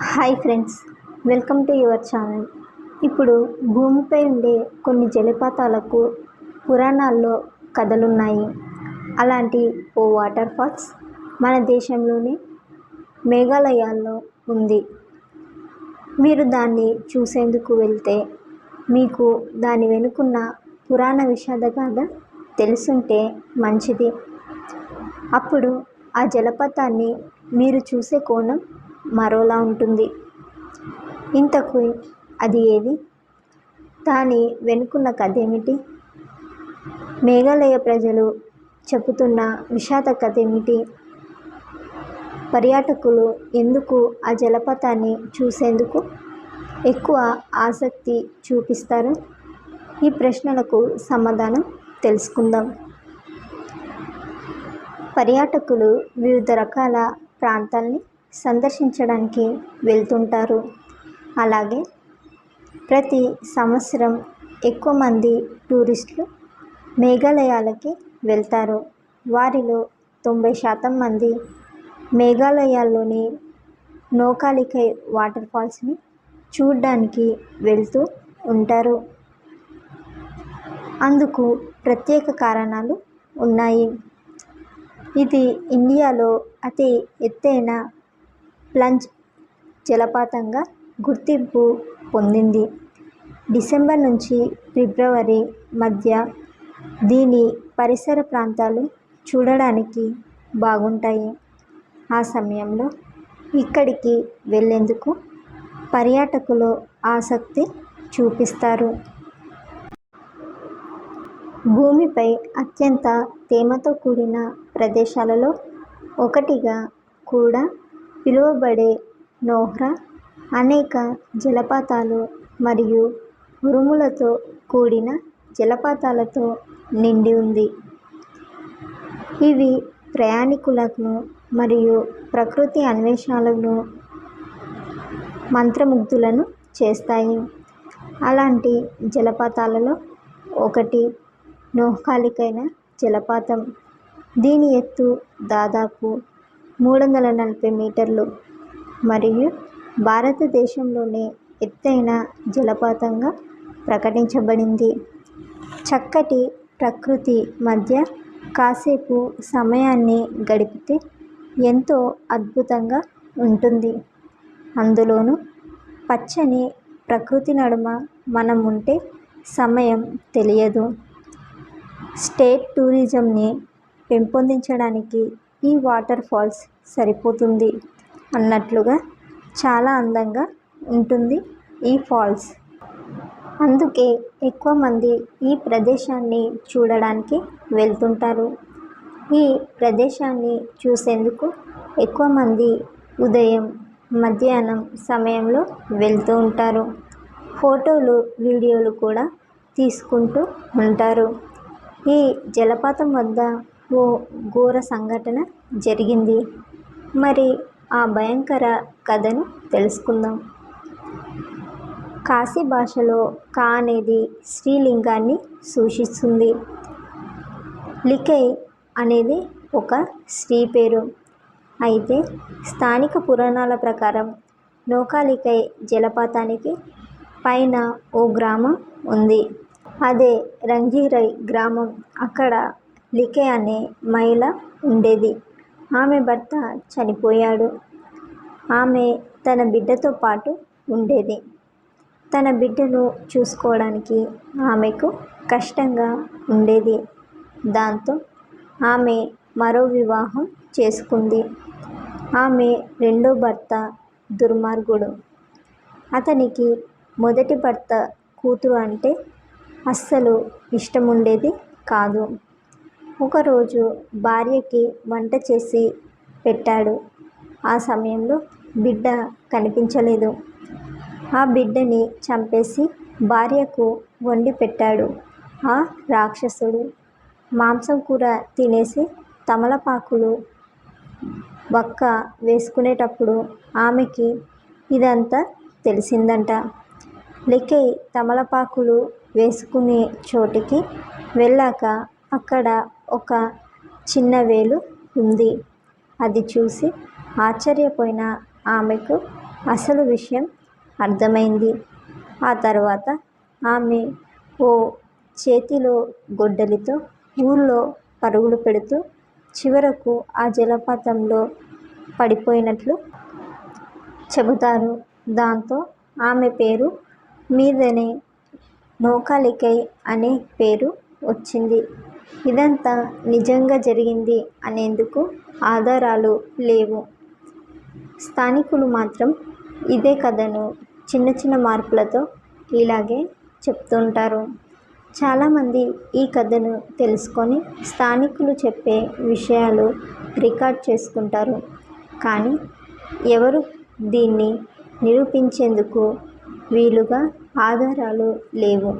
Hi friends, welcome to your channel. ఇప్పుడు భూమిపై ఉండే కొన్ని జలపాతాలకు పురాణాల్లో కథలున్నాయి. అలాంటి ఓ వాటర్ ఫాల్స్ మన దేశంలోని మేఘాలయాల్లో ఉంది. మీరు దాన్ని చూసేందుకు వెళ్తే మీకు దాని వెనుకున్న పురాణ విషాద గాథ తెలుసుంటే మంచిది. అప్పుడు ఆ జలపాతాన్ని మీరు చూసే కోణం మరోలా ఉంటుంది. ఇంతకు అది ఏది? దాని వెనుకున్న కథ ఏమిటి? మేఘాలయ ప్రజలు చెబుతున్న విషాద కథ ఏమిటి? పర్యాటకులు ఎందుకు ఆ జలపాతాన్ని చూసేందుకు ఎక్కువ ఆసక్తి చూపిస్తారు? ఈ ప్రశ్నలకు సమాధానం తెలుసుకుందాం. పర్యాటకులు వివిధ రకాల ప్రాంతాల్ని సందర్శించడానికి వెళ్తుంటారు. అలాగే ప్రతి సంవత్సరం ఎక్కువ మంది టూరిస్టులు మేఘాలయాలకి వెళ్తారు. వారిలో 90% మంది మేఘాలయాల్లోని నోకాలికై వాటర్ ఫాల్స్ని చూడడానికి వెళ్తూ ఉంటారు. అందుకు ప్రత్యేక కారణాలు ఉన్నాయి. ఇది ఇండియాలో అతి ఎత్తైన ప్లంజ్ జలపాతంగా గుర్తింపు పొందింది. డిసెంబర్ నుంచి ఫిబ్రవరి మధ్య దీని పరిసర ప్రాంతాలు చూడడానికి బాగుంటాయి. ఆ సమయంలో ఇక్కడికి వెళ్ళేందుకు పర్యాటకులు ఆసక్తి చూపిస్తారు. భూమిపై అత్యంత తేమతో కూడిన ప్రదేశాలలో ఒకటిగా కూడా పిలువబడే నోహ్రా అనేక జలపాతాలు మరియు ఉరుములతో కూడిన జలపాతాలతో నిండి ఉంది. ఇవి ప్రయాణికులను మరియు ప్రకృతి అన్వేషణలను మంత్రముగ్ధులను చేస్తాయి. అలాంటి జలపాతాలలో ఒకటి నోకాలికైన జలపాతం. దీని ఎత్తు దాదాపు 340 మీటర్లు మరియు భారతదేశంలోనే ఎత్తైన జలపాతంగా ప్రకటించబడింది. చక్కటి ప్రకృతి మధ్య కాసేపు సమయాన్ని గడిపితే ఎంతో అద్భుతంగా ఉంటుంది. అందులోనూ పచ్చని ప్రకృతి నడుమ మనం ఉంటే సమయం తెలియదు. స్టేట్ టూరిజంని పెంపొందించడానికి ఈ వాటర్ ఫాల్స్ సరిపోతుంది అన్నట్లుగా చాలా అందంగా ఉంటుంది ఈ ఫాల్స్. అందుకే ఎక్కువ మంది ఈ ప్రదేశాన్ని చూడడానికి వెళ్తుంటారు. ఈ ప్రదేశాన్ని చూసేందుకు ఎక్కువ మంది ఉదయం, మధ్యాహ్నం సమయంలో వెళ్తూ ఉంటారు. ఫోటోలు, వీడియోలు కూడా తీసుకుంటూ ఉంటారు. ఈ జలపాతం వద్ద ఓ ఘోర సంఘటన జరిగింది. మరి ఆ భయంకర కథను తెలుసుకుందాం. ఖాసీ భాషలో కా అనేది స్త్రీలింగాన్ని సూచిస్తుంది. లికై అనేది ఒక స్త్రీ పేరు. అయితే స్థానిక పురాణాల ప్రకారం నోకాలికై జలపాతానికి పైన ఓ గ్రామం ఉంది. అదే రంగిరై గ్రామం. అక్కడ లికై అనే మహిళ ఉండేది. ఆమె భర్త చనిపోయాడు. ఆమె తన బిడ్డతో పాటు ఉండేది. తన బిడ్డను చూసుకోవడానికి ఆమెకు కష్టంగా ఉండేది. దాంతో ఆమె మరో వివాహం చేసుకుంది. ఆమె రెండో భర్త దుర్మార్గుడు. అతనికి మొదటి భర్త కూతురు అంటే అస్సలు ఇష్టముండేది కాదు. ఒకరోజు భార్యకి వంట చేసి పెట్టాడు. ఆ సమయంలో బిడ్డ కనిపించలేదు. ఆ బిడ్డని చంపేసి భార్యకు వండి పెట్టాడు. ఆ రాక్షసుడు మాంసం కూర తినేసి తమలపాకులు వక్క వేసుకునేటప్పుడు ఆమెకి ఇదంతా తెలిసిందంట. లికై తమలపాకులు వేసుకునే చోటికి వెళ్ళాక అక్కడ ఒక చిన్న వేలు ఉంది. అది చూసి ఆశ్చర్యపోయిన ఆమెకు అసలు విషయం అర్థమైంది. ఆ తర్వాత ఆమె ఓ చేతిలో గొడ్డలితో ఊళ్ళో పరుగులు పెడుతూ చివరకు ఆ జలపాతంలో పడిపోయినట్లు చెబుతారు. దాంతో ఆమె పేరు మీదనే నోకాలికై అనే పేరు వచ్చింది. ఇదంతా నిజంగా జరిగింది అనేందుకు ఆధారాలు లేవు. స్థానికులు మాత్రం ఇదే కథను చిన్న చిన్న మార్పులతో ఇలాగే చెప్తుంటారు. చాలామంది ఈ కథను తెలుసుకొని స్థానికులు చెప్పే విషయాలు రికార్డ్ చేసుకుంటారు. కానీ ఎవరు దీన్ని నిరూపించేందుకు వీలుగా ఆధారాలు లేవు.